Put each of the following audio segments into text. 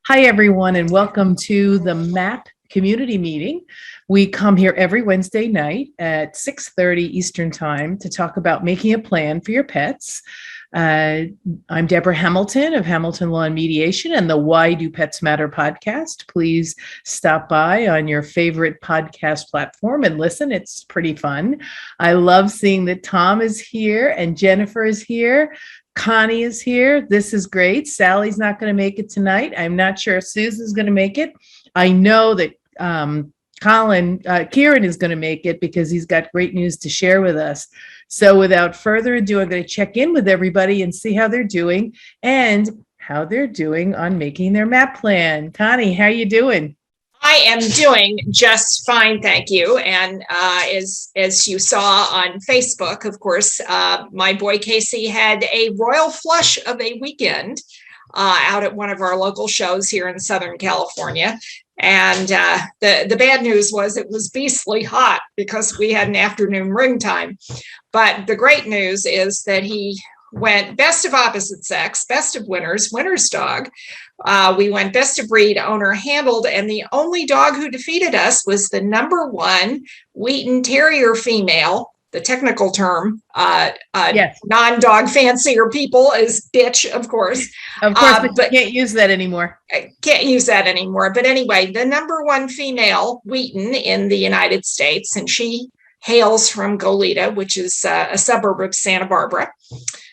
Hi, everyone, and welcome to the MAAP community meeting. We come here every Wednesday night at 6:30 Eastern Time to talk about making a plan for your pets. I'm Deborah Hamilton of Hamilton Law and Mediation and the Why Do Pets Matter podcast. Please stop by on your favorite podcast platform and listen. It's pretty fun. I love seeing that Tom is here and Jennifer is here. Connie is here. This is great. Sally's not going to make it tonight. I'm not sure if Susan's going to make it. I know that Kieran is going to make it because he's got great news to share with us. So without further ado, I'm going to check in with everybody and see how they're doing and how they're doing on making their MAAP plan. Connie, how you doing? I am doing just fine, thank you. And as you saw on Facebook, of course, my boy Casey had a royal flush of a weekend out at one of our local shows here in Southern California. And the bad news was it was beastly hot because we had an afternoon ring time. But the great news is that he went best of opposite sex, best of winners, winner's dog. We went best of breed, owner handled, and the only dog who defeated us was the number one Wheaton Terrier female. The technical term, Yes. non-dog fancier people is bitch, of course. But you can't use that anymore. I can't use that anymore. But anyway, the number one female Wheaton in the United States, and she hails from Goleta, which is a suburb of Santa Barbara.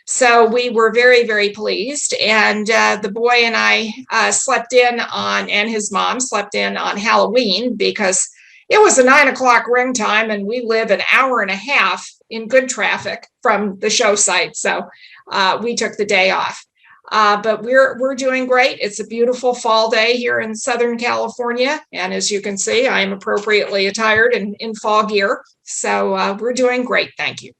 So we were very, very pleased. And the boy and I slept in on, and his mom slept in on Halloween because it was a 9 o'clock ring time and we live an hour and a half in good traffic from the show site. So we took the day off. But we're doing great. It's a beautiful fall day here in Southern California. And as you can see, I am appropriately attired in fall gear. So we're doing great. Thank you.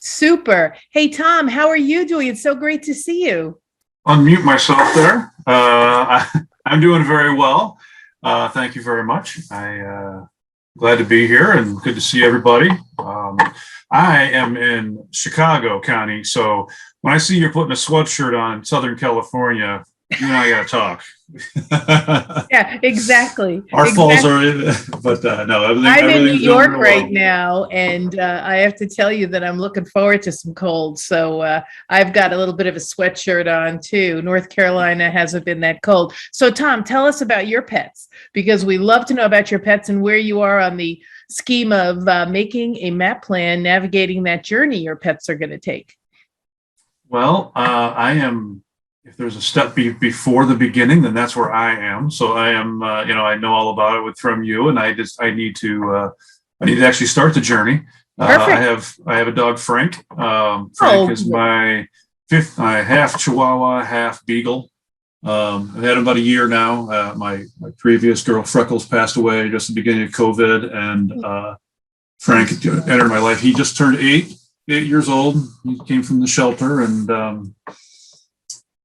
Super. Hey, Tom, how are you doing? It's so great to see you. Unmute myself there. I'm doing very well. Thank you very much. Glad to be here and good to see everybody. I am in Chicago County, so when I see you're putting a sweatshirt on in Southern California, you and I got to talk. Yeah, exactly. Our falls are in, but no, I'm in New York right now, and I have to tell you that I'm looking forward to some cold. So I've got a little bit of a sweatshirt on too. North Carolina hasn't been that cold. So Tom, tell us about your pets, because we love to know about your pets and where you are on the scheme of making a MAAP plan, navigating that journey your pets are going to take. Well, I am. If there's a step before the beginning, then that's where I am. So I am, I know all about it from you, and I need to actually start the journey. I have a dog, Frank. Frank is my half Chihuahua, half Beagle. I've had him about a year now. My previous girl, Freckles, passed away just at the beginning of COVID, and Frank entered my life. He just turned 8 years old. He came from the shelter, and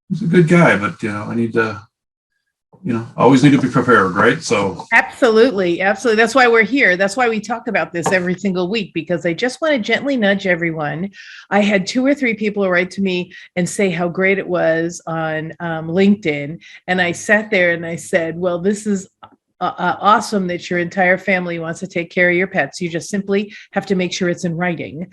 he's a good guy, but I need to, always need to be prepared, right? So absolutely. That's why we're here. That's why we talk about this every single week, because I just want to gently nudge everyone. I had 2 or 3 people write to me and say how great it was on LinkedIn, and I sat there and I said, well, this is awesome that your entire family wants to take care of your pets. You just simply have to make sure it's in writing,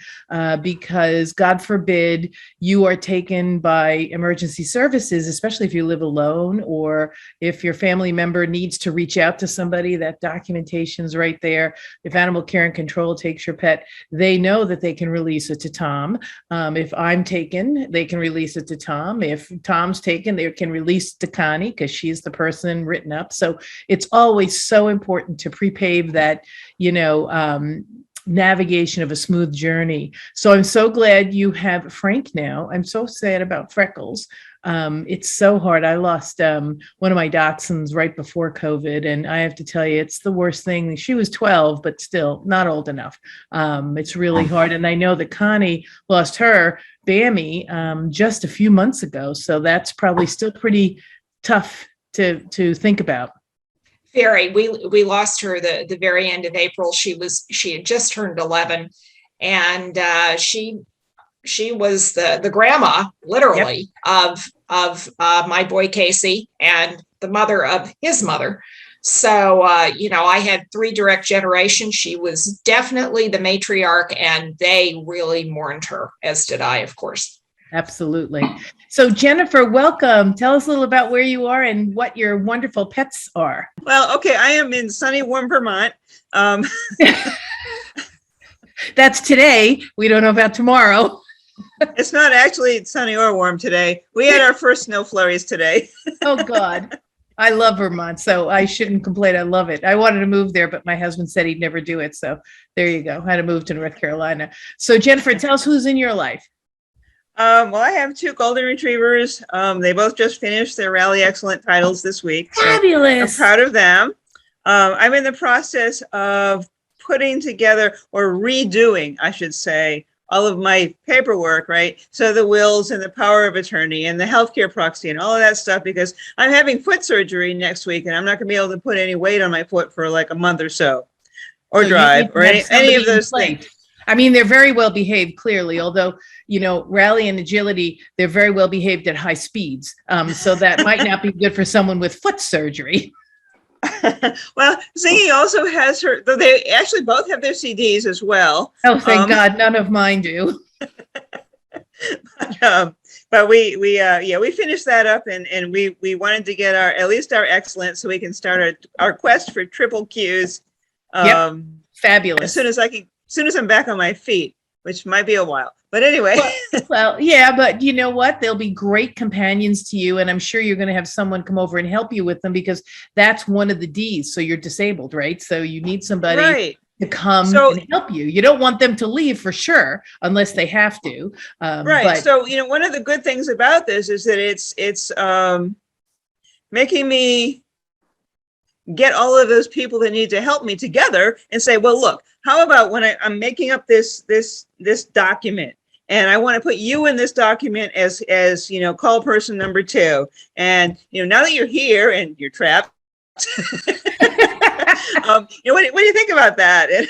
because God forbid you are taken by emergency services, especially if you live alone or if your family member needs to reach out to somebody. That documentation's right there. If Animal Care and Control takes your pet, they know that they can release it to Tom. If I'm taken, they can release it to Tom. If Tom's taken, they can release it to Connie because she's the person written up. So it's always so important to prepave that, navigation of a smooth journey. So I'm so glad you have Frank now. I'm so sad about Freckles. It's so hard. I lost one of my dachshunds right before COVID, and I have to tell you, it's the worst thing. She was 12, but still not old enough. It's really hard. And I know that Connie lost her, Bammy, just a few months ago. So that's probably still pretty tough to think about. Very. We lost her the very end of April. She had just turned 11, and she she was the grandma, literally, of my boy Casey and the mother of his mother. So, I had 3 direct generations. She was definitely the matriarch, and they really mourned her, as did I, of course. Absolutely. So Jennifer, welcome. Tell us a little about where you are and what your wonderful pets are. Well, okay, I am in sunny, warm Vermont. That's today. We don't know about tomorrow. It's not actually sunny or warm today. We had our first snow flurries today. Oh, God. I love Vermont, so I shouldn't complain. I love it. I wanted to move there, but my husband said he'd never do it. So there you go. I had to move to North Carolina. So Jennifer, tell us who's in your life. Well, I have 2 golden retrievers. They both just finished their Rally Excellent titles this week. So Fabulous. I'm proud of them. I'm in the process of putting together, or redoing, I should say, all of my paperwork, right? So the wills and the power of attorney and the healthcare proxy and all of that stuff, because I'm having foot surgery next week and I'm not going to be able to put any weight on my foot for like a month or so, or So you drive, need to or have any of somebody in those place. things. I mean, they're very well behaved, clearly, although, rally and agility, they're very well behaved at high speeds. So that might not be good for someone with foot surgery. Well, Zingy also has her, though they actually both have their CDs as well. Oh, thank God, none of mine do. But we finished that up, and we wanted to get at least our excellence, so we can start our quest for triple Qs. Fabulous. As soon as I'm back on my feet, which might be a while. But anyway. Well, yeah, but you know what? They'll be great companions to you. And I'm sure you're going to have someone come over and help you with them, because that's one of the Ds. So you're disabled, right? So you need somebody to come and help you. You don't want them to leave for sure, unless they have to. Right. So, one of the good things about this is that it's making me get all of those people that need to help me together and say, well, look, how about when I'm making up this document, and I want to put you in this document as call person number 2. And, now that you're here and you're trapped, what do you think about that?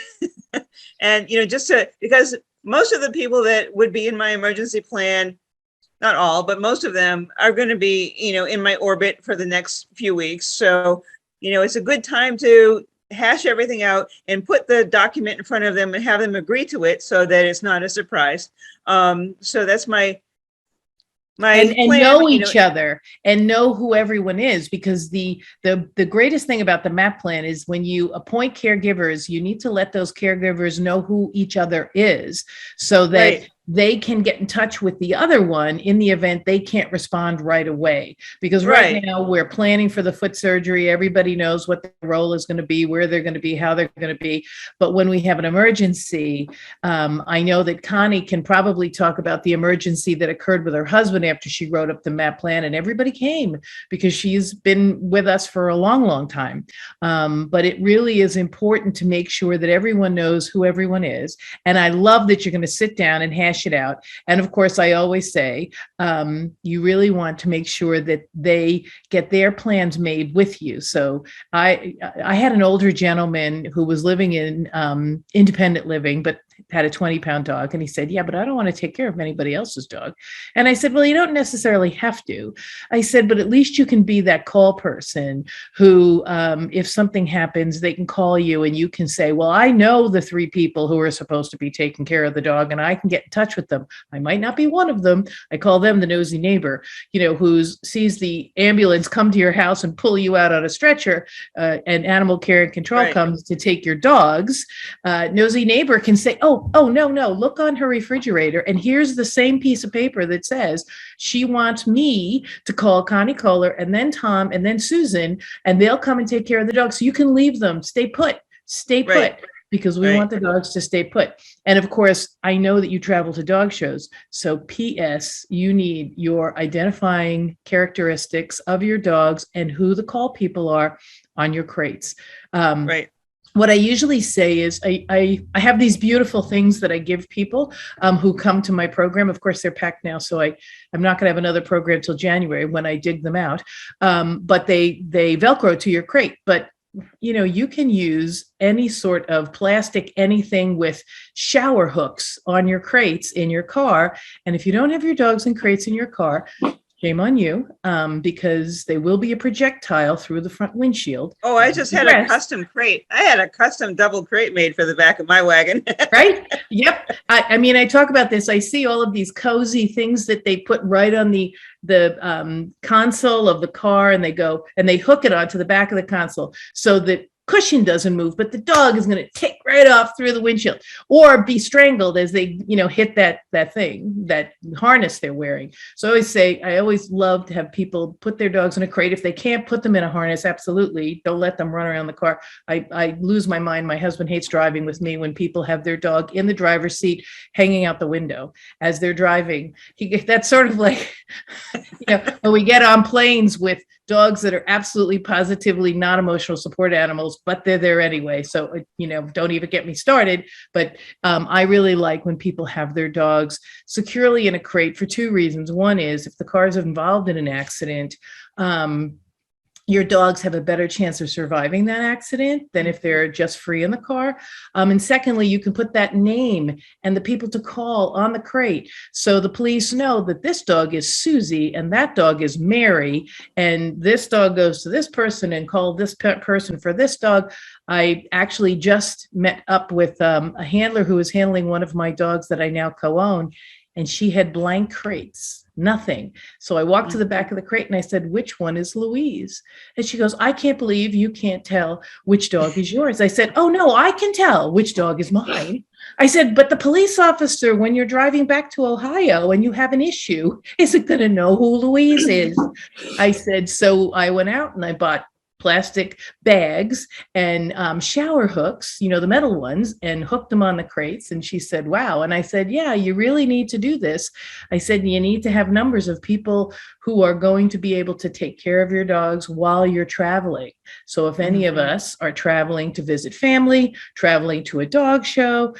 And, because most of the people that would be in my emergency plan, not all, but most of them are going to be, in my orbit for the next few weeks. So, it's a good time to hash everything out and put the document in front of them and have them agree to it, so that it's not a surprise. So that's my and know each other and know who everyone is, because the greatest thing about the MAAP plan is when you appoint caregivers, you need to let those caregivers know who each other is, so that they can get in touch with the other one in the event they can't respond right away. Because right now we're planning for the foot surgery. Everybody knows what the role is going to be, where they're going to be, how they're going to be. But when we have an emergency, I know that Connie can probably talk about the emergency that occurred with her husband after she wrote up the MAAP plan, and everybody came because she's been with us for a long, long time. But it really is important to make sure that everyone knows who everyone is. And I love that you're going to sit down and hash it out. And of course, I always say, you really want to make sure that they get their plans made with you. So I had an older gentleman who was living in independent living, but had a 20-pound dog. And he said, yeah, but I don't want to take care of anybody else's dog. And I said, well, you don't necessarily have to. I said, but at least you can be that call person who, if something happens, they can call you and you can say, well, I know the 3 people who are supposed to be taking care of the dog, and I can get in touch with them. I might not be one of them. I call them the nosy neighbor, who sees the ambulance come to your house and pull you out on a stretcher, and animal care and control comes to take your dogs. Nosy neighbor can say, oh, no, look on her refrigerator, and here's the same piece of paper that says she wants me to call Connie Kohler and then Tom and then Susan, and they'll come and take care of the dog. So you can leave them, stay put, because we want the dogs to stay put. And of course, I know that you travel to dog shows. So PS, you need your identifying characteristics of your dogs and who the call people are on your crates. What I usually say is I have these beautiful things that I give people who come to my program. Of course, they're packed now, so I'm not going to have another program till January when I dig them out. But they Velcro to your crate. But you can use any sort of plastic, anything with shower hooks on your crates in your car. And if you don't have your dogs in crates in your car, shame on you, because they will be a projectile through the front windshield. Oh, I just had a custom crate. I had a custom double crate made for the back of my wagon. Right? Yep. I mean, I talk about this. I see all of these cozy things that they put right on the console of the car, and they hook it onto the back of the console so that cushion doesn't move, but the dog is going to tick right off through the windshield or be strangled as they, hit that thing, that harness they're wearing. So I always love to have people put their dogs in a crate. If they can't put them in a harness, absolutely don't let them run around the car. I lose my mind. My husband hates driving with me when people have their dog in the driver's seat hanging out the window as they're driving. That's sort of like, when we get on planes with dogs that are absolutely positively not emotional support animals, but they're there anyway. So, don't even get me started. But I really like when people have their dogs securely in a crate for two reasons. One is if the car is involved in an accident, your dogs have a better chance of surviving that accident than if they're just free in the car. And secondly, you can put that name and the people to call on the crate. So the police know that this dog is Susie and that dog is Mary. And this dog goes to this person and call this person for this dog. I actually just met up with a handler who was handling one of my dogs that I now co-own, and she had blank crates. Nothing. So I walked to the back of the crate and I said, which one is Louise? And she goes, I can't believe you can't tell which dog is yours. I said, oh no, I can tell which dog is mine. I said, but the police officer, when you're driving back to Ohio and you have an issue, isn't going to know who Louise is. I said, so I went out and I bought plastic bags and shower hooks, the metal ones, and hooked them on the crates. And she said, wow. And I said, yeah, you really need to do this. I said, you need to have numbers of people who are going to be able to take care of your dogs while you're traveling. So if any of us are traveling to visit family, traveling to a dog show,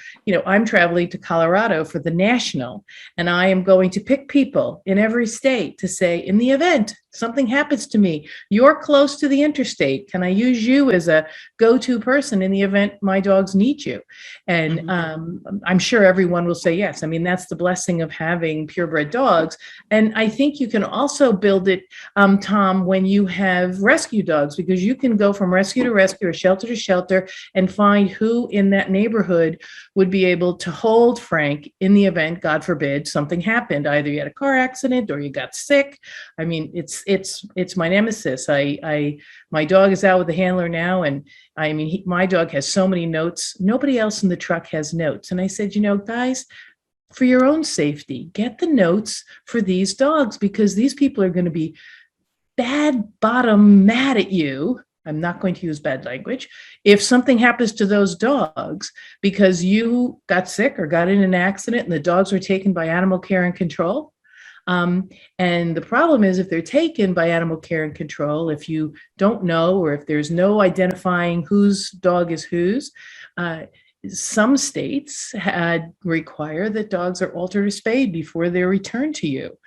I'm traveling to Colorado for the National, and I am going to pick people in every state to say, in the event something happens to me, you're close to the interstate. Can I use you as a go-to person in the event my dogs need you? And I'm sure everyone will say yes. I mean, that's the blessing of having purebred dogs. And I think you can also build it, Tom, when you have rescue dogs, because you can go from rescue to rescue or shelter to shelter and find who in that neighborhood would be able to hold Frank in the event, God forbid, something happened. Either you had a car accident or you got sick. I mean, it's my nemesis. My dog is out with the handler now, and I mean, my dog has so many notes. Nobody else in the truck has notes. And I said, guys, for your own safety, get the notes for these dogs, because these people are going to be mad at you. I'm not going to use bad language. If something happens to those dogs because you got sick or got in an accident and the dogs were taken by animal care and control. And the problem is, if they're taken by animal care and control, if you don't know, or if there's no identifying whose dog is whose, some states require that dogs are altered or spayed before they're returned to you.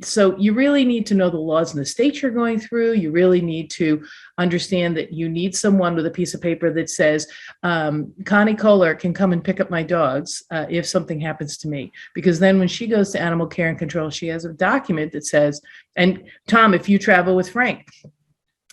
So you really need to know the laws in the state you're going through. You really need to understand that you need someone with a piece of paper that says, Connie Kohler can come and pick up my dogs if something happens to me. Because then when she goes to animal care and control, she has a document that says, and Tom, if you travel with Frank,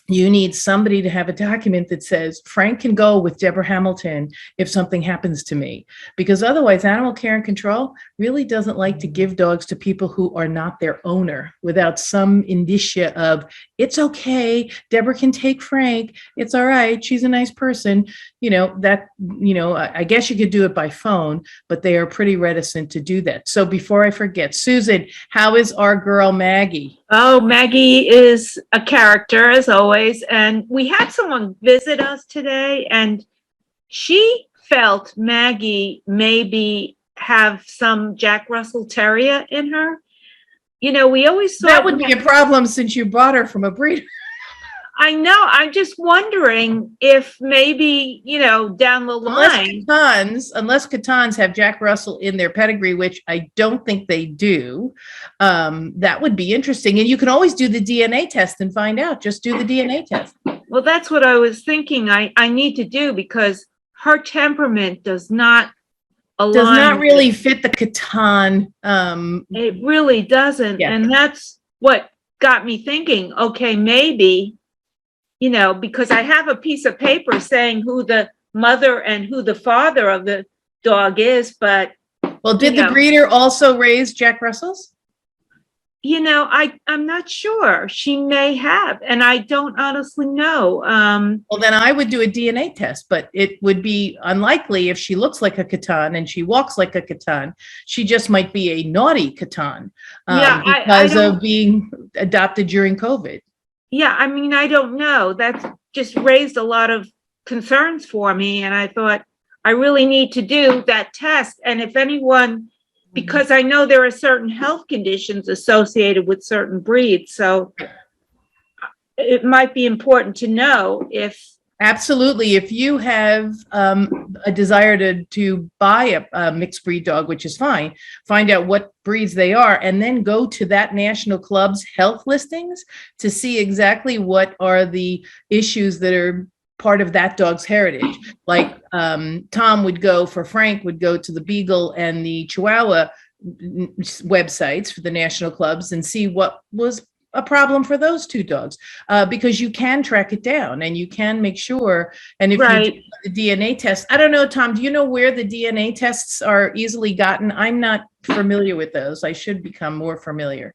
you need somebody to have a document that says Frank can go with Deborah Hamilton if something happens to me, because otherwise animal care and control really doesn't like to give dogs to people who are not their owner without some indicia of it's okay. Deborah can take Frank. It's all right. She's a nice person. I guess you could do it by phone, but they are pretty reticent to do that. So before I forget, Susan, how is our girl Maggie? Oh, Maggie is a character as always. And we had someone visit us today, and she felt Maggie maybe have some Jack Russell Terrier in her. We always thought that would be a problem since you bought her from a breeder. I know. I'm just wondering if maybe, down the line. Unless Catons have Jack Russell in their pedigree, which I don't think they do, that would be interesting. And you can always do the DNA test and find out. Just do the DNA test. Well, that's what I was thinking I need to do, because her temperament does not align. Does not really fit the Catan. It really doesn't. Yeah. And that's what got me thinking, okay, maybe, because I have a piece of paper saying who the mother and who the father of the dog is, but Well, did the breeder also raise Jack Russells? I'm not sure. She may have, and I don't honestly know. Well, then I would do a DNA test, but it would be unlikely if she looks like a Catan and she walks like a Catan. She just might be a naughty Catan because of being adopted during COVID. Yeah, I mean, I don't know. That's just raised a lot of concerns for me, and I thought I really need to do that test. And if anyone, because I know there are certain health conditions associated with certain breeds, so it might be important to know if. Absolutely. If you have a desire to buy a mixed breed dog, which is fine, find out what breeds they are, and then go to that national club's health listings to see exactly what are the issues that are part of that dog's heritage. Like Frank would go to the Beagle and the Chihuahua websites for the national clubs and see what was a problem for those two dogs, because you can track it down and you can make sure. And if you do the DNA test, I don't know, Tom, do you know where the DNA tests are easily gotten? I'm not familiar with those. I should become more familiar.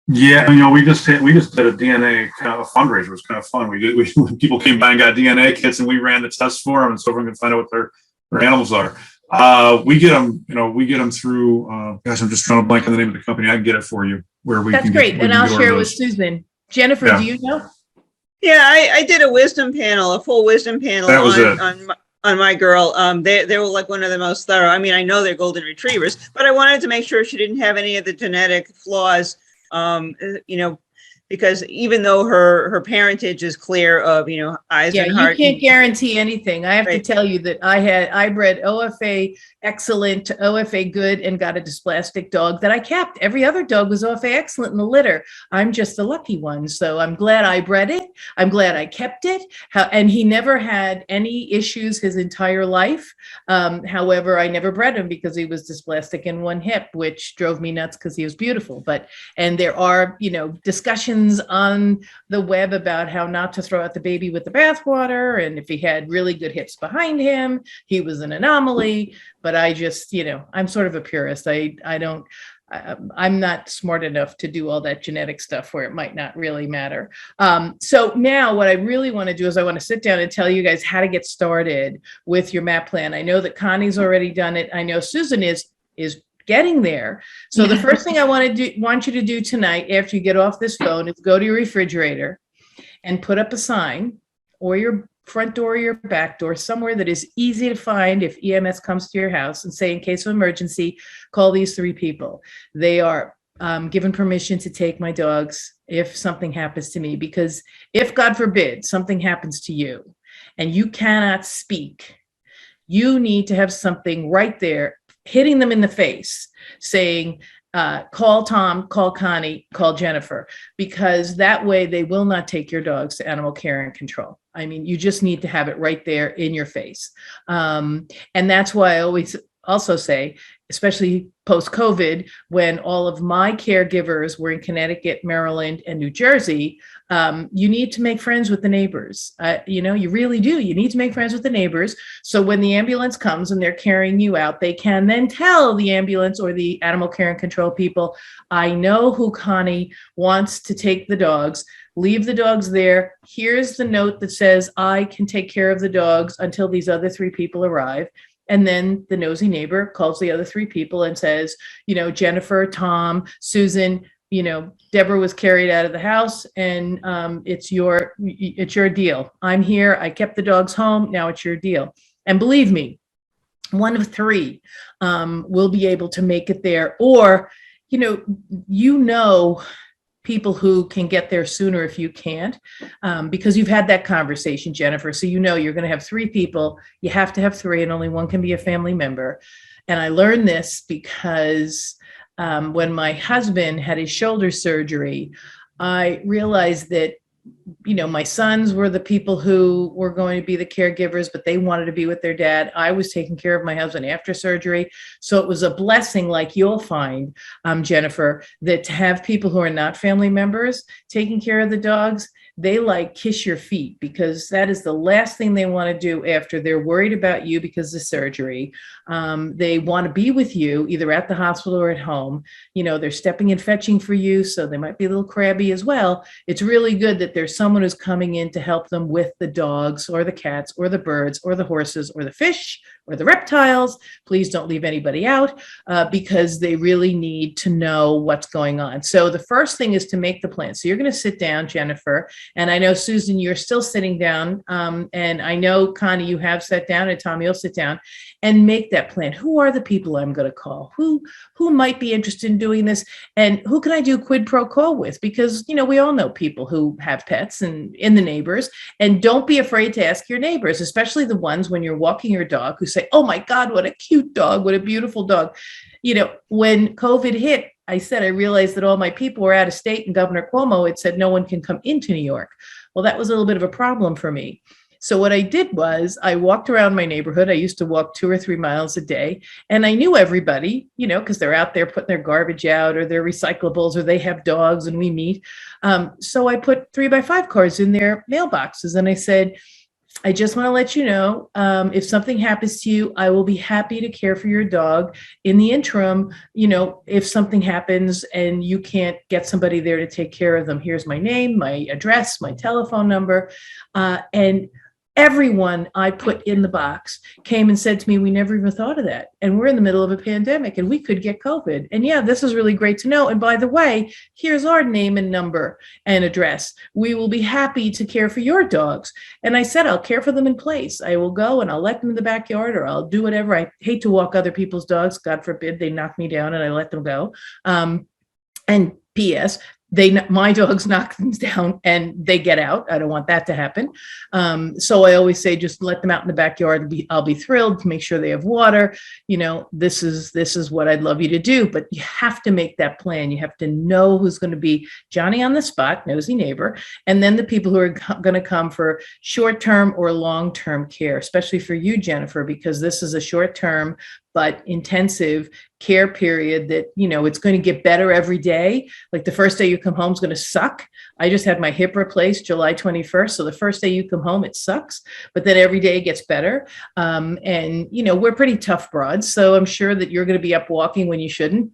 Yeah, we just did a DNA kind of a fundraiser. It was kind of fun. People came by and got DNA kits, and we ran the tests for them, and so everyone can find out what their animals are. We get them through. Gosh, I'm just trying to blank on the name of the company. I can get it for you. That's great, and I'll share it with Susan. Jennifer, do you know? Yeah, I did a wisdom panel, a full wisdom panel. That was on my girl. They were like one of the most thorough. I mean, I know they're golden retrievers, but I wanted to make sure she didn't have any of the genetic flaws. Because even though her parentage is clear of, eyes and heart. You can't guarantee anything. I have to tell you that I bred OFA excellent to OFA good and got a dysplastic dog that I kept. Every other dog was OFA excellent in the litter. I'm just the lucky one. So I'm glad I bred it. I'm glad I kept it. And he never had any issues his entire life. However, I never bred him because he was dysplastic in one hip, which drove me nuts because he was beautiful. And there are, discussions on the web about how not to throw out the baby with the bathwater. And if he had really good hips behind him, he was an anomaly. But I just, I'm sort of a purist. I'm not smart enough to do all that genetic stuff where it might not really matter. So now what I really want to do is I want to sit down and tell you guys how to get started with your MAAP plan. I know that Connie's already done it. I know Susan is getting there. So the first thing I want you to do tonight after you get off this phone is go to your refrigerator and put up a sign, or your front door or your back door, somewhere that is easy to find if EMS comes to your house, and say, in case of emergency, call these 3 people. They are given permission to take my dogs if something happens to me, because if, God forbid, something happens to you and you cannot speak, you need to have something right there hitting them in the face saying, call Tom, call Connie, call Jennifer, because that way they will not take your dogs to animal care and control. I mean, you just need to have it right there in your face. And that's why I always also say, especially post-COVID, when all of my caregivers were in Connecticut, Maryland, and New Jersey, you need to make friends with the neighbors. You really do. You need to make friends with the neighbors. So when the ambulance comes and they're carrying you out, they can then tell the ambulance or the animal care and control people, I know who Connie wants to take the dogs. Leave the dogs there. Here's the note that says, I can take care of the dogs until these other 3 people arrive. And then the nosy neighbor calls the other 3 people and says, Jennifer, Tom, Susan, Deborah was carried out of the house, and it's your deal. I'm here. I kept the dogs home. Now it's your deal. And believe me, one of 3 will be able to make it there. Or, people who can get there sooner if you can't, because you've had that conversation, Jennifer. So you're going to have 3 people. You have to have 3, and only one can be a family member. And I learned this because when my husband had his shoulder surgery, I realized that, my sons were the people who were going to be the caregivers, but they wanted to be with their dad. I was taking care of my husband after surgery. So it was a blessing, like you'll find, Jennifer, that to have people who are not family members taking care of the dogs, they like kiss your feet, because that is the last thing they want to do after they're worried about you because of surgery. They want to be with you either at the hospital or at home. They're stepping and fetching for you, so they might be a little crabby as well. It's really good that there's someone who's coming in to help them with the dogs or the cats or the birds or the horses or the fish or the reptiles. Please don't leave anybody out, because they really need to know what's going on. So the first thing is to make the plan. So you're going to sit down, Jennifer, and I know, Susan, you're still sitting down, and I know, Connie, you have sat down, and Tommy, you'll sit down and make that plan. Who are the people I'm going to call? Who might be interested in doing this? And who can I do quid pro quo with? Because, we all know people who have pets and in the neighbors. And don't be afraid to ask your neighbors, especially the ones when you're walking your dog who say, oh my God, what a cute dog, what a beautiful dog. When COVID hit, I said, I realized that all my people were out of state, and Governor Cuomo had said no one can come into New York. Well, that was a little bit of a problem for me. So what I did was I walked around my neighborhood. I used to walk 2 or 3 miles a day, and I knew everybody, because they're out there putting their garbage out or their recyclables, or they have dogs and we meet. So I put 3x5 cards in their mailboxes, and I said, I just want to let you know, if something happens to you, I will be happy to care for your dog. In the interim, if something happens and you can't get somebody there to take care of them, here's my name, my address, my telephone number. And everyone I put in the box came and said to me, we never even thought of that. And we're in the middle of a pandemic and we could get COVID. And yeah, this is really great to know. And by the way, here's our name and number and address. We will be happy to care for your dogs. And I said, I'll care for them in place. I will go and I'll let them in the backyard, or I'll do whatever. I hate to walk other people's dogs. God forbid they knock me down and I let them go. And P.S., my dogs knock them down and they get out. I don't want that to happen. So I always say, just let them out in the backyard. I'll be thrilled to make sure they have water. This is what I'd love you to do, but you have to make that plan. You have to know who's going to be Johnny on the spot, nosy neighbor, and then the people who are going to come for short-term or long-term care, especially for you, Jennifer, because this is a short-term but intensive care period that, it's going to get better every day. Like the first day you come home is going to suck. I just had my hip replaced July 21st. So the first day you come home, it sucks, but then every day it gets better. And, we're pretty tough broads. So I'm sure that you're going to be up walking when you shouldn't.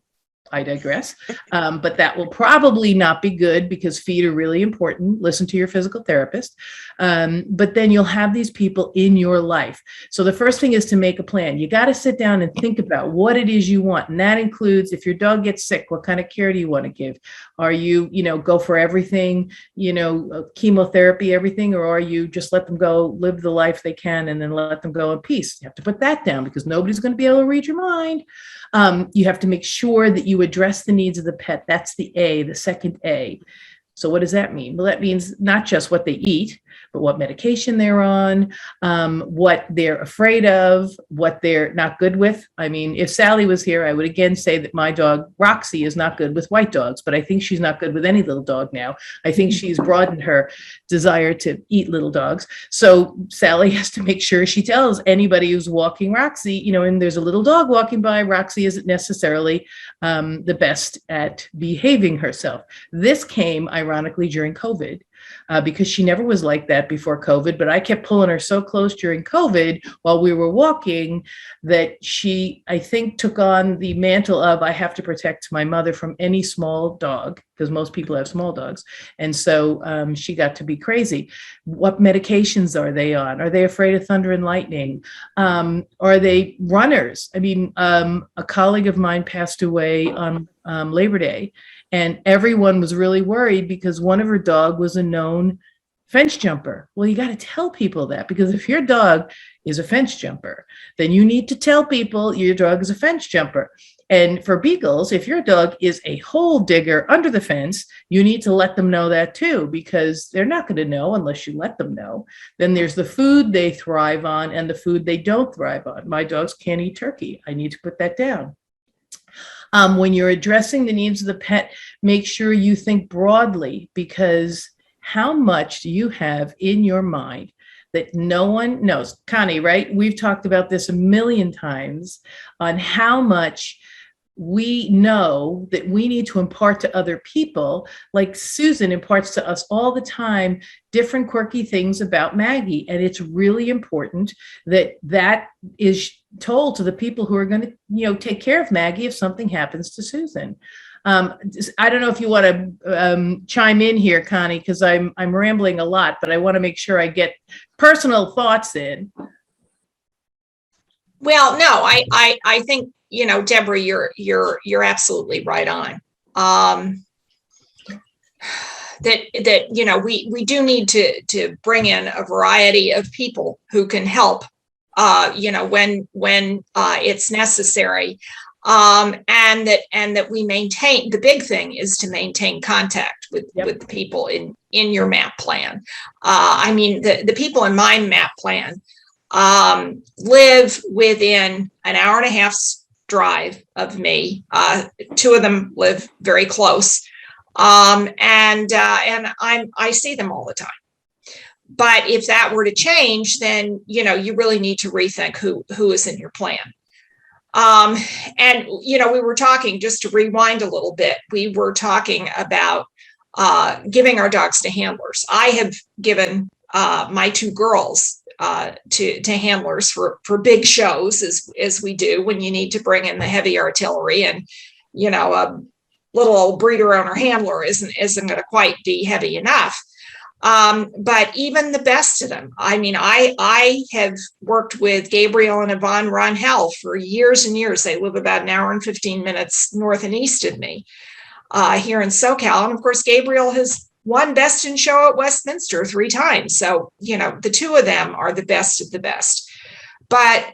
I digress. But that will probably not be good, because feet are really important. Listen to your physical therapist. But then you'll have these people in your life. So the first thing is to make a plan. You got to sit down and think about what it is you want. And that includes, if your dog gets sick, what kind of care do you want to give? Are you, go for everything, chemotherapy, everything, or are you just let them go live the life they can and then let them go in peace? You have to put that down, because nobody's going to be able to read your mind. You have to make sure that you address the needs of the pet. That's the A, the second A. So what does that mean? Well, that means not just what they eat, but what medication they're on, what they're afraid of, what they're not good with. I mean, if Sally was here, I would again say that my dog, Roxy, is not good with white dogs, but I think she's not good with any little dog now. I think she's broadened her desire to eat little dogs. So Sally has to make sure she tells anybody who's walking Roxy, and there's a little dog walking by, Roxy isn't necessarily the best at behaving herself. This came, ironically, during COVID. Because she never was like that before COVID, but I kept pulling her so close during COVID while we were walking that she, I think, took on the mantle of, I have to protect my mother from any small dog, because most people have small dogs. And so she got to be crazy. What medications are they on? Are they afraid of thunder and lightning? Are they runners? I mean, a colleague of mine passed away on Labor Day, and everyone was really worried because one of her dog was a known fence jumper. Well, you got to tell people that, because if your dog is a fence jumper, then you need to tell people your dog is a fence jumper. And for beagles, if your dog is a hole digger under the fence, you need to let them know that too, because they're not going to know unless you let them know. Then there's the food they thrive on and the food they don't thrive on. My dogs can't eat turkey. I need to put that down. When you're addressing the needs of the pet, make sure you think broadly, because how much do you have in your mind that no one knows? Connie, right? We've talked about this a million times on how much we know that we need to impart to other people, like Susan imparts to us all the time, different quirky things about Maggie. And it's really important that that is told to the people who are going to, take care of Maggie if something happens to Susan. I don't know if you want to chime in here, Connie, because I'm rambling a lot, but I want to make sure I get personal thoughts in. Well, no, I think, Deborah, you're absolutely right on. That we do need to bring in a variety of people who can help, when it's necessary, and that we maintain. The big thing is to maintain contact with the people in your MAAP plan. I mean, the people in my MAAP plan live within an hour and a half's drive of me. Two of them live very close, and I see them all the time. But if that were to change, then you really need to rethink who is in your plan. And we were talking, just to rewind a little bit, we were talking about giving our dogs to handlers. I have given my two girls to handlers for big shows, as we do when you need to bring in the heavy artillery, and a little old breeder owner handler isn't going to quite be heavy enough. But even the best of them, I mean, I have worked with Gabriel and Yvonne Ronhell for years and years. They live about an hour and 15 minutes north and east of me here in SoCal. And of course, Gabriel has won Best in Show at Westminster 3 times. So, the two of them are the best of the best. But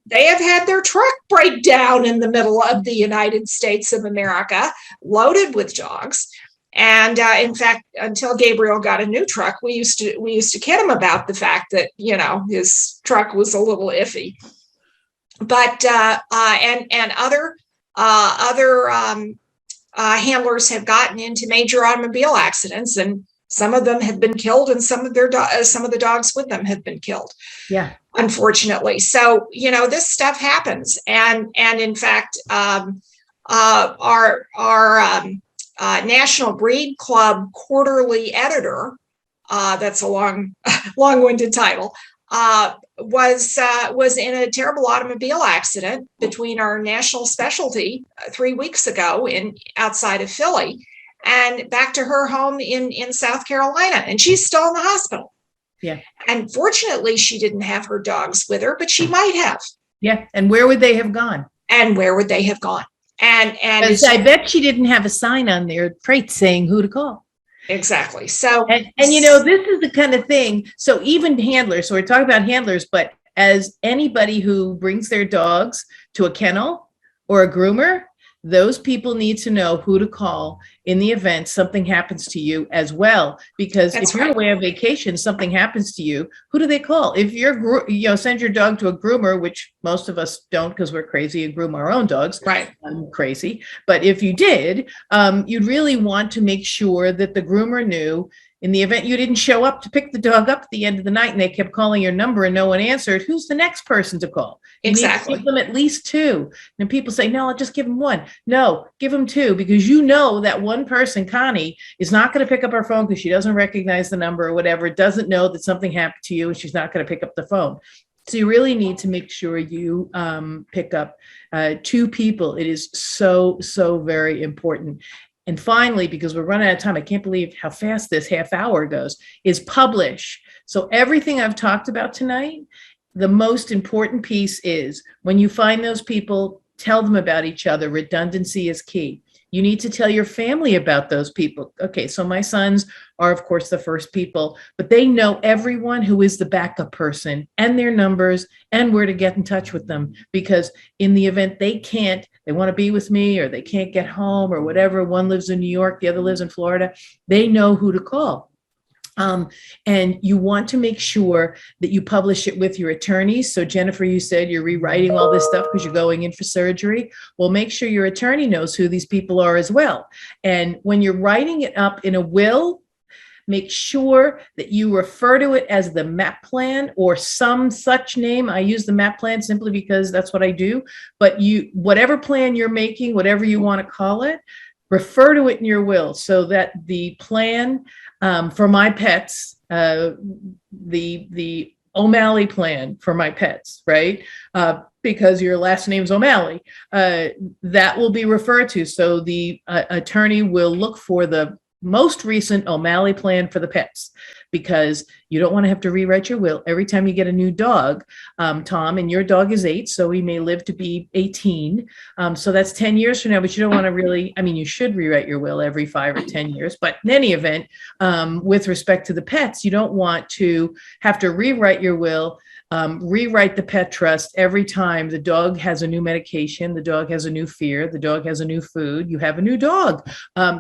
they have had their truck break down in the middle of the United States of America, loaded with dogs. And in fact, until Gabriel got a new truck, we used to kid him about the fact that his truck was a little iffy. But and other handlers have gotten into major automobile accidents, and some of them have been killed, and some of the dogs with them have been killed. Yeah, unfortunately. So this stuff happens, and in fact, our National Breed Club quarterly editor, that's a long-winded title, was in a terrible automobile accident between our national specialty 3 weeks ago outside of Philly, and back to her home in South Carolina, and she's still in the hospital. Yeah. And fortunately, she didn't have her dogs with her, but she might have. Yeah. And where would they have gone? And I bet she didn't have a sign on their crate saying who to call. Exactly. So, and this is the kind of thing. So even handlers, so we're talking about handlers, but as anybody who brings their dogs to a kennel or a groomer, those people need to know who to call in the event something happens to you as well. Because if you're away on vacation, something happens to you, who do they call? If you're, send your dog to a groomer, which most of us don't because we're crazy and groom our own dogs. Right. I'm crazy. But if you did, you'd really want to make sure that the groomer knew, in the event you didn't show up to pick the dog up at the end of the night and they kept calling your number and no one answered, who's the next person to call? Exactly. You need to give them at least 2. And people say, no, I'll just give them 1. No, give them 2, because that one person, Connie, is not going to pick up her phone because she doesn't recognize the number or whatever, doesn't know that something happened to you, and she's not going to pick up the phone. So you really need to make sure you pick up 2 people. It is so, so very important. And finally, because we're running out of time, I can't believe how fast this half hour goes, is publish. So everything I've talked about tonight, the most important piece is when you find those people, tell them about each other. Redundancy is key. You need to tell your family about those people. Okay, so my sons are, of course, the first people, but they know everyone who is the backup person and their numbers and where to get in touch with them. Because in the event they want to be with me or they can't get home or whatever, one lives in New York, the other lives in Florida, they know who to call. And you want to make sure that you publish it with your attorney. So Jennifer, you said you're rewriting all this stuff because you're going in for surgery. Well, make sure your attorney knows who these people are as well. And when you're writing it up in a will, make sure that you refer to it as the MAP plan or some such name. I use the MAP plan simply because that's what I do. But whatever plan you're making, whatever you want to call it, refer to it in your will so that the plan for my pets, the O'Malley plan for my pets, right? Because your last name's O'Malley, that will be referred to. So the attorney will look for the most recent O'Malley plan for the pets, because you don't want to have to rewrite your will every time you get a new dog, Tom, and your dog is 8, so he may live to be 18. So that's 10 years from now, but you don't want to really, I mean, you should rewrite your will every 5 or 10 years, but in any event, with respect to the pets, you don't want to have to rewrite your will, rewrite the pet trust every time the dog has a new medication, the dog has a new fear, the dog has a new food, you have a new dog.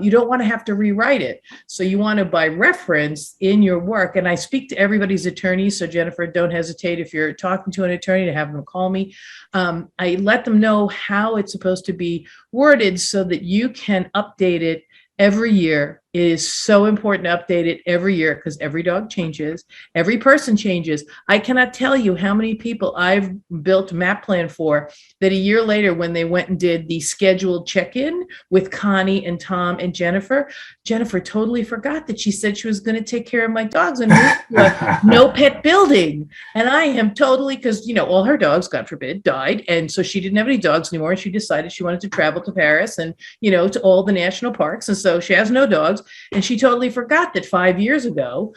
You don't want to have to rewrite it. So you want to, by reference in your work, and I speak to everybody's attorney, so Jennifer, don't hesitate if you're talking to an attorney to have them call me. I let them know how it's supposed to be worded so that you can update it every year. It is so important to update it every year because every dog changes, every person changes. I cannot tell you how many people I've built a MAP plan for that a year later, when they went and did the scheduled check-in with Connie and Tom and Jennifer totally forgot that she said she was going to take care of my dogs and moved to a no pet building. And I am totally, because, all her dogs, God forbid, died. And so she didn't have any dogs anymore. And she decided she wanted to travel to Paris and, to all the national parks. And so she has no dogs. And she totally forgot that 5 years ago,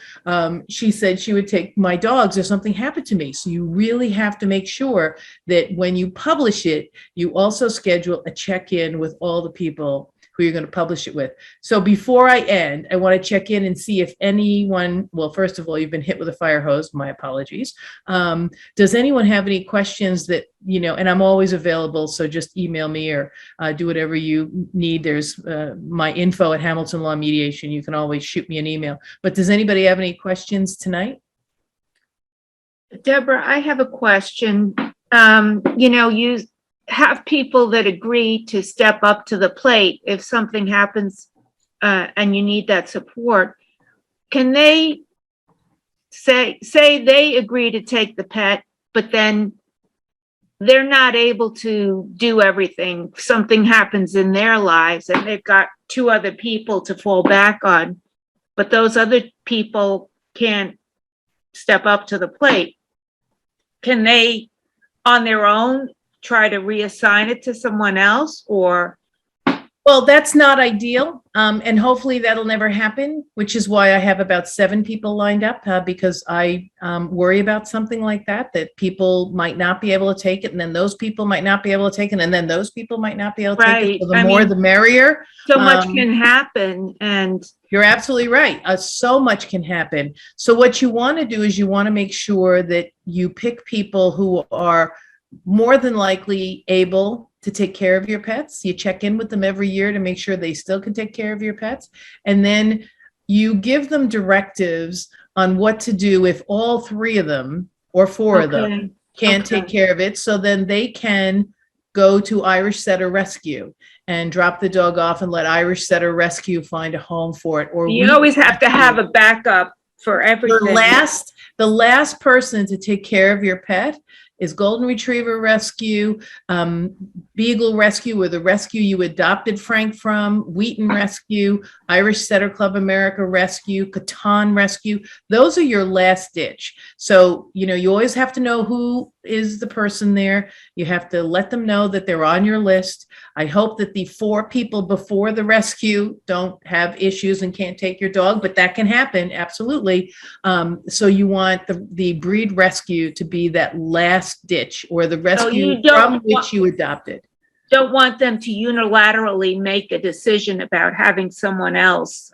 she said she would take my dogs if something happened to me. So you really have to make sure that when you publish it, you also schedule a check-in with all the people who you're going to publish it with. So before I end, I want to check in and see if anyone, well, first of all, you've been hit with a fire hose, my apologies. Does anyone have any questions that, and I'm always available, so just email me or do whatever you need. There's my info at Hamilton Law Mediation. You can always shoot me an email. But does anybody have any questions tonight? Deborah, I have a question. You have people that agree to step up to the plate if something happens and you need that support. Can they say they agree to take the pet, but then they're not able to do everything? Something happens in their lives and they've got 2 other people to fall back on, but those other people can't step up to the plate. Can they, on their own, try to reassign it to someone else, or? Well, that's not ideal. And hopefully that'll never happen, which is why I have about 7 people lined up, because I worry about something like that people might not be able to take it. And then those people might not be able to take it. And then those people might not be able to take it. So the more, the merrier. So much can happen. And you're absolutely right. So much can happen. So what you want to do is you want to make sure that you pick people who are more than likely able to take care of your pets. You check in with them every year to make sure they still can take care of your pets. And then you give them directives on what to do if all 3 of them or 4 of them can't take care of it. So then they can go to Irish Setter Rescue and drop the dog off and let Irish Setter Rescue find a home for it. Or you always have to have a backup for everything. The last person to take care of your pet is Golden Retriever Rescue, Beagle Rescue, or the rescue you adopted Frank from, Wheaton Rescue, Irish Setter Club America Rescue, Catan Rescue. Those are your last ditch. So, you always have to know who is the person there. You have to let them know that they're on your list. I hope that the 4 people before the rescue don't have issues and can't take your dog, but that can happen, absolutely. So you want the breed rescue to be that last ditch, or the rescue from which you adopted. Don't want them to unilaterally make a decision about having someone else.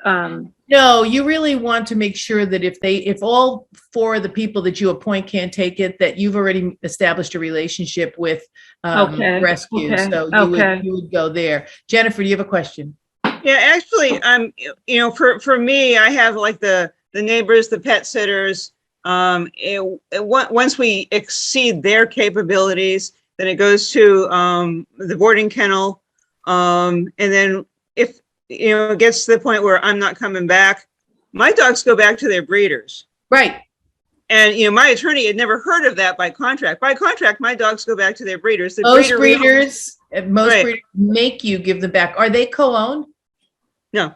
No, you really want to make sure that if all 4 of the people that you appoint can't take it, that you've already established a relationship with rescue. So you would go there. Jennifer, do you have a question? Yeah, actually, for me, I have like the the neighbors, the pet sitters. Once we exceed their capabilities, then it goes to the boarding kennel. And then if, it gets to the point where I'm not coming back, my dogs go back to their breeders. Right. And, my attorney had never heard of that by contract. By contract, my dogs go back to their breeders. Most breeders Right. make you give them back. Are they co-owned? No.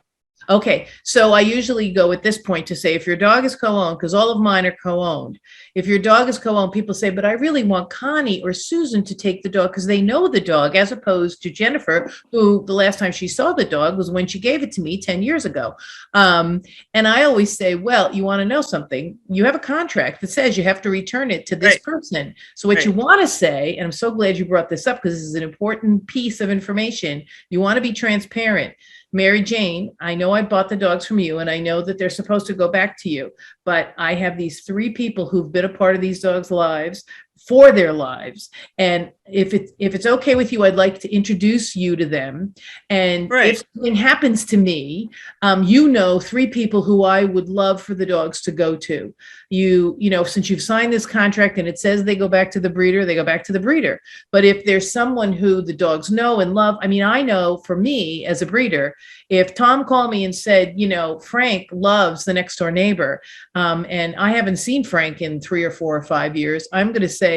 Okay, so I usually go at this point to say, if your dog is co-owned, because all of mine are co-owned. If your dog is co-owned, people say, but I really want Connie or Susan to take the dog because they know the dog, as opposed to Jennifer, who the last time she saw the dog was when she gave it to me 10 years ago. And I always say, well, you want to know something? You have a contract that says you have to return it to this Right. person. So what you want to say, and I'm so glad you brought this up because this is an important piece of information, you want to be transparent. Mary Jane, I know I bought the dogs from you and I know that they're supposed to go back to you, but I have these 3 people who've been a part of these dogs' lives for their lives. And if it's okay with you, I'd like to introduce you to them. And Right. if something happens to me, 3 people who I would love for the dogs to go to. Since you've signed this contract and it says they go back to the breeder, they go back to the breeder. But if there's someone who the dogs know and love, I know for me as a breeder, if Tom called me and said, Frank loves the next door neighbor, and I haven't seen Frank in 3 or 4 or 5 years, I'm going to say,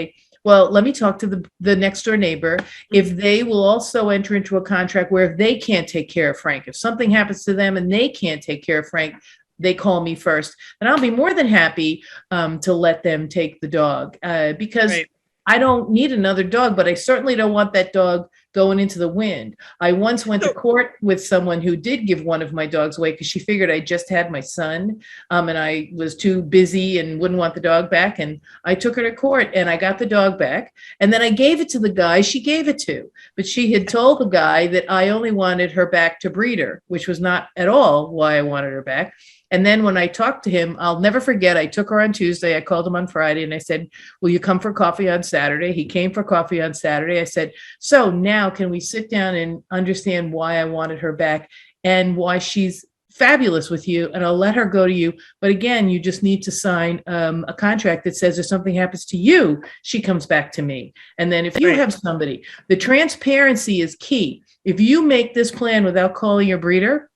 well, let me talk to the next door neighbor if they will also enter into a contract where if they can't take care of Frank, if something happens to them and they can't take care of Frank, they call me first. And I'll be more than happy to let them take the dog because Right. I don't need another dog, but I certainly don't want that dog going into the wind. I once went to court with someone who did give one of my dogs away because she figured I just had my son and I was too busy and wouldn't want the dog back. And I took her to court and I got the dog back. And then I gave it to the guy she gave it to. But she had told the guy that I only wanted her back to breeder, which was not at all why I wanted her back. And then when I talked to him, I'll never forget, I took her on Tuesday, I called him on Friday and I said, will you come for coffee on Saturday? He came for coffee on Saturday. I said, so now can we sit down and understand why I wanted her back and why she's fabulous with you, and I'll let her go to you. But again, you just need to sign a contract that says if something happens to you, she comes back to me. And then if you Right. have somebody, the transparency is key. If you make this plan without calling your breeder,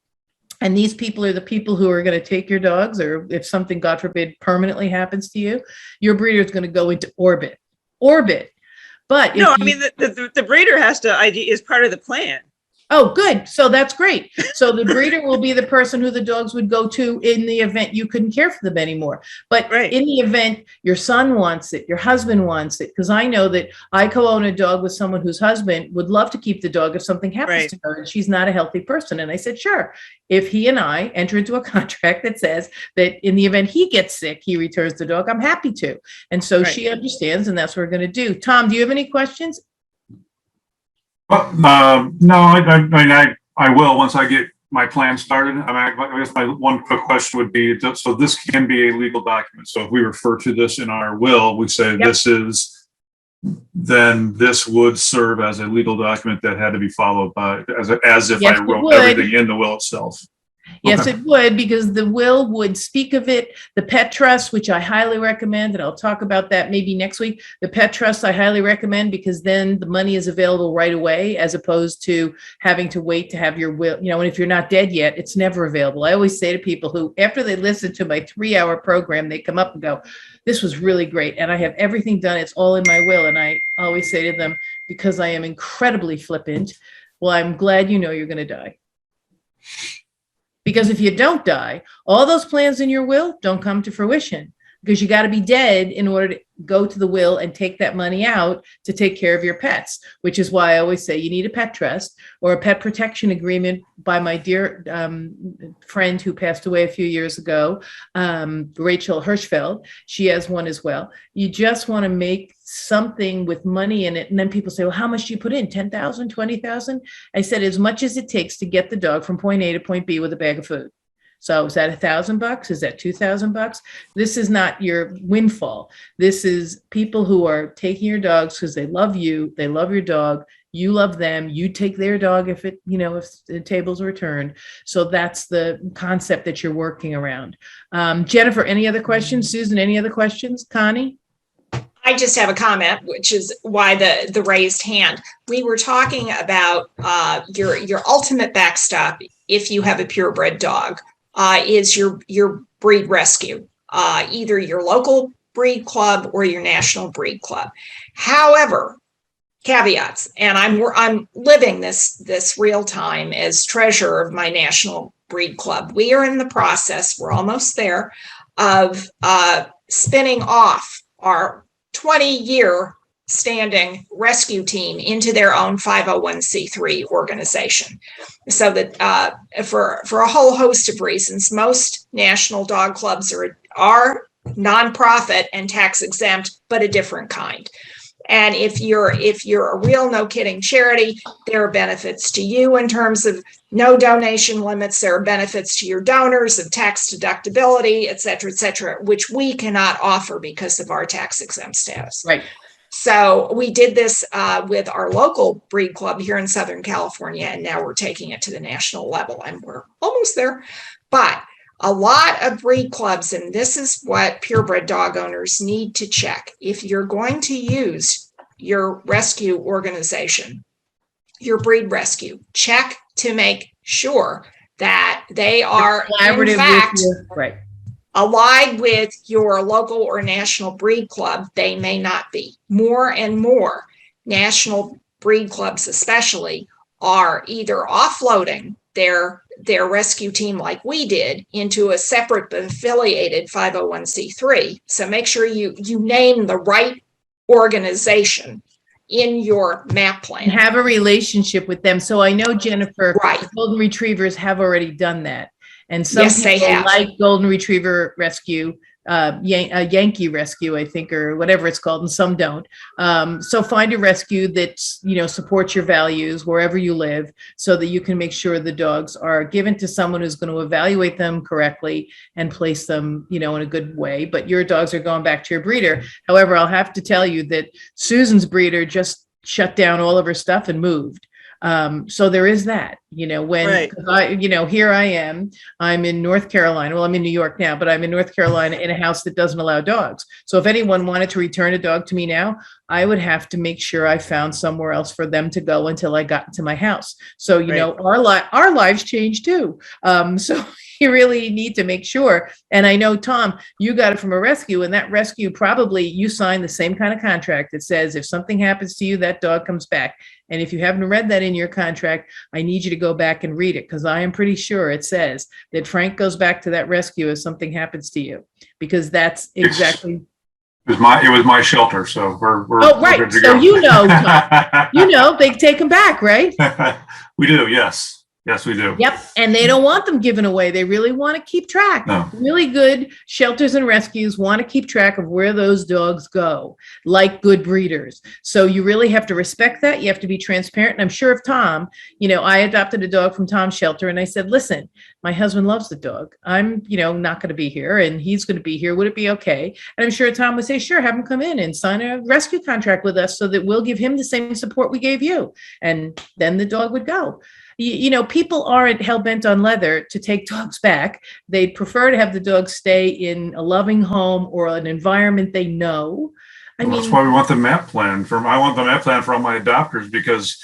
and these people are the people who are going to take your dogs, or if something, God forbid, permanently happens to you, your breeder is going to go into orbit. But No, if you- the breeder has to ID is part of the plan. Oh, good. So that's great. So the breeder will be the person who the dogs would go to in the event you couldn't care for them anymore. But Right. in the event your son wants it, your husband wants it, because I know that I co-own a dog with someone whose husband would love to keep the dog if something happens Right. to her and she's not a healthy person. And I said, sure. If he and I enter into a contract that says that in the event he gets sick, he returns the dog, I'm happy to. And so Right. she understands, and that's what we're going to do. Tom, do you have any questions? No, I will once I get my plan started. I guess my one quick question would be, so this can be a legal document. So if we refer to this in our will, we say this is, then this would serve as a legal document that had to be followed by, as if Yes, I it wrote would. everything in the will itself. Yes, Okay. it would, because the will would speak of it. The pet trust, which I highly recommend, and I'll talk about that maybe next week. The pet trust I highly recommend because then the money is available right away, as opposed to having to wait to have your will, and if you're not dead yet, it's never available. I always say to people who, after they listen to my 3-hour program, they come up and go, this was really great. And I have everything done. It's all in my will. And I always say to them, because I am incredibly flippant, well, I'm glad you know you're going to die. Because if you don't die, all those plans in your will don't come to fruition, because you got to be dead in order to go to the will and take that money out to take care of your pets, which is why I always say you need a pet trust or a pet protection agreement by my dear friend who passed away a few years ago, Rachel Hirschfeld. She has one as well. You just want to make something with money in it. And then people say, well, how much do you put in? 10,000, 20,000? I said, as much as it takes to get the dog from point A to point B with a bag of food. So is that $1,000? Is that $2,000? This is not your windfall. This is people who are taking your dogs because they love you, they love your dog. You love them. You take their dog if it, if the tables were turned. So that's the concept that you're working around. Jennifer, any other questions? Susan, any other questions? Connie? I just have a comment, which is why the raised hand. We were talking about your ultimate backstop if you have a purebred dog is your breed rescue, either your local breed club or your national breed club. However, caveats, and I'm living this real time as treasurer of my national breed club. We are in the process, we're almost there, of spinning off our 20-year standing rescue team into their own 501c3 organization. So that for a whole host of reasons, most national dog clubs are nonprofit and tax exempt, but a different kind. And if you're a real no kidding charity, there are benefits to you in terms of no donation limits. There are benefits to your donors of tax deductibility, et cetera, which we cannot offer because of our tax exempt status. Right. So we did this with our local breed club here in Southern California, and now we're taking it to the national level, and we're almost there. But a lot of breed clubs, and this is what purebred dog owners need to check. If you're going to use your rescue organization, your breed rescue, check to make sure that they are in fact right, allied with your local or national breed club. They may not be. More and more national breed clubs especially are either offloading their rescue team like we did into a separate but affiliated 501c3. So make sure you name the right organization in your MAAP plan. and have a relationship with them. So I know, Jennifer, Right. Golden Retrievers have already done that. And some Yes, they people have. like Golden Retriever Rescue, Yankee Rescue, I think, or whatever it's called, and some don't. So find a rescue that supports your values wherever you live, so that you can make sure the dogs are given to someone who's going to evaluate them correctly and place them, in a good way. But your dogs are going back to your breeder. However, I'll have to tell you that Susan's breeder just shut down all of her stuff and moved. So there is that, when Right. here I am, I'm in North Carolina. Well, I'm in New York now, but I'm in North Carolina in a house that doesn't allow dogs. So if anyone wanted to return a dog to me now, I would have to make sure I found somewhere else for them to go until I got to my house. So, our lives change too. So you really need to make sure. And I know, Tom, you got it from a rescue, and that rescue, probably you signed the same kind of contract that says if something happens to you, that dog comes back. And if you haven't read that in your contract, I need you to go back and read it, because I am pretty sure it says that Frank goes back to that rescue if something happens to you, because that's exactly. It was my shelter, so we're Oh, right. good to So go. Tom, they take them back, right? We do, yes. Yes, we do. Yep. And they don't want them given away. They really want to keep track. No. Really good shelters and rescues want to keep track of where those dogs go, like good breeders. So you really have to respect that. You have to be transparent. And I'm sure if Tom, I adopted a dog from Tom's shelter, and I said, listen, my husband loves the dog. I'm, not going to be here, and he's going to be here. Would it be okay? And I'm sure Tom would say, sure, have him come in and sign a rescue contract with us so that we'll give him the same support we gave you. And then the dog would go. People aren't hell-bent on leather to take dogs back. They'd prefer to have the dog stay in a loving home or an environment they know. That's why we want the MAAP plan. I want the MAAP plan for all my adopters, because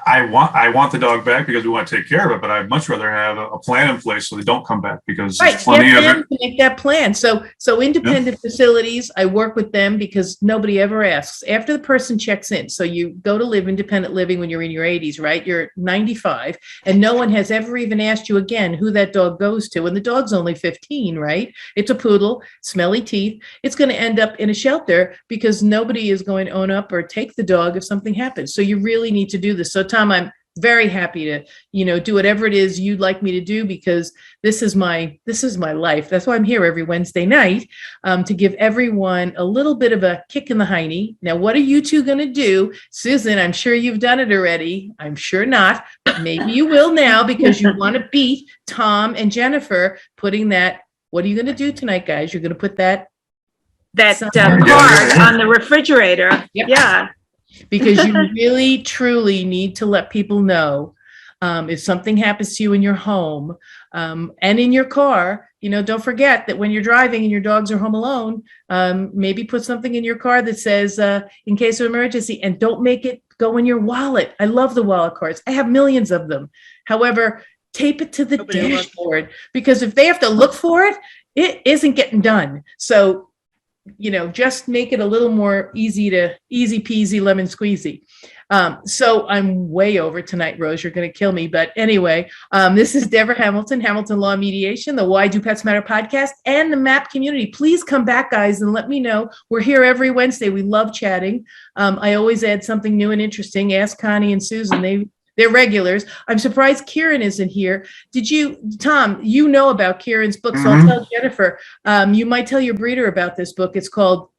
I want the dog back because we want to take care of it, but I'd much rather have a plan in place so they don't come back, because there's plenty of it. Make that plan. So independent facilities, I work with them because nobody ever asks after the person checks in. So you go to live independent living when you're in your 80s, right? You're 95, and no one has ever even asked you again who that dog goes to. And the dog's only 15, right? It's a poodle, smelly teeth. It's going to end up in a shelter because nobody is going to own up or take the dog if something happens. So you really need to do this. So Tom, I'm very happy to, do whatever it is you'd like me to do, because this is my life. That's why I'm here every Wednesday night, to give everyone a little bit of a kick in the hiney. Now, what are you two going to do? Susan, I'm sure you've done it already. I'm sure not, but maybe you will now, because you want to beat Tom and Jennifer putting that. What are you going to do tonight, guys? You're going to put that card on the refrigerator. Yep. Yeah. because you really, truly need to let people know if something happens to you in your home and in your car. Don't forget that when you're driving and your dogs are home alone, maybe put something in your car that says, in case of emergency, and don't make it go in your wallet. I love the wallet cards. I have millions of them. However, tape it to the dashboard, because if they have to look for it, it isn't getting done. So, just make it a little more easy peasy, lemon squeezy. So I'm way over tonight, Rose. You're going to kill me. But anyway, this is Deborah Hamilton, Hamilton Law Mediation, the Why Do Pets Matter podcast, and the MAAP community. Please come back, guys, and let me know. We're here every Wednesday. We love chatting. I always add something new and interesting. Ask Connie and Susan. They're regulars. I'm surprised Kieran isn't here. Tom, about Kieran's book, so I'll tell Jennifer. You might tell your breeder about this book. It's called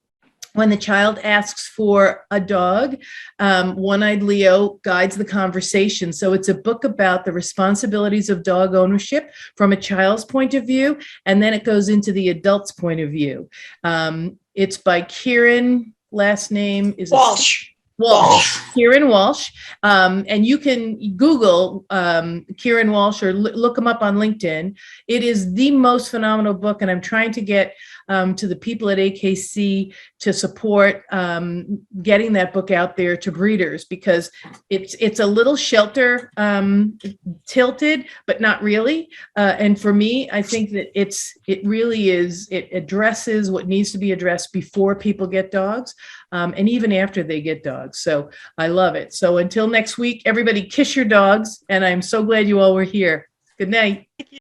When the Child Asks for a Dog. One-Eyed Leo guides the conversation. So it's a book about the responsibilities of dog ownership from a child's point of view, and then it goes into the adult's point of view. It's by Kieran, last name is Walsh. Kieran Walsh. And you can Google Kieran Walsh or look him up on LinkedIn. It is the most phenomenal book, and I'm trying to get to the people at AKC to support getting that book out there to breeders, because it's a little shelter tilted, but not really. And for me, I think that it really is. It addresses what needs to be addressed before people get dogs, and even after they get dogs. So I love it. So until next week, everybody kiss your dogs, and I'm so glad you all were here. Good night.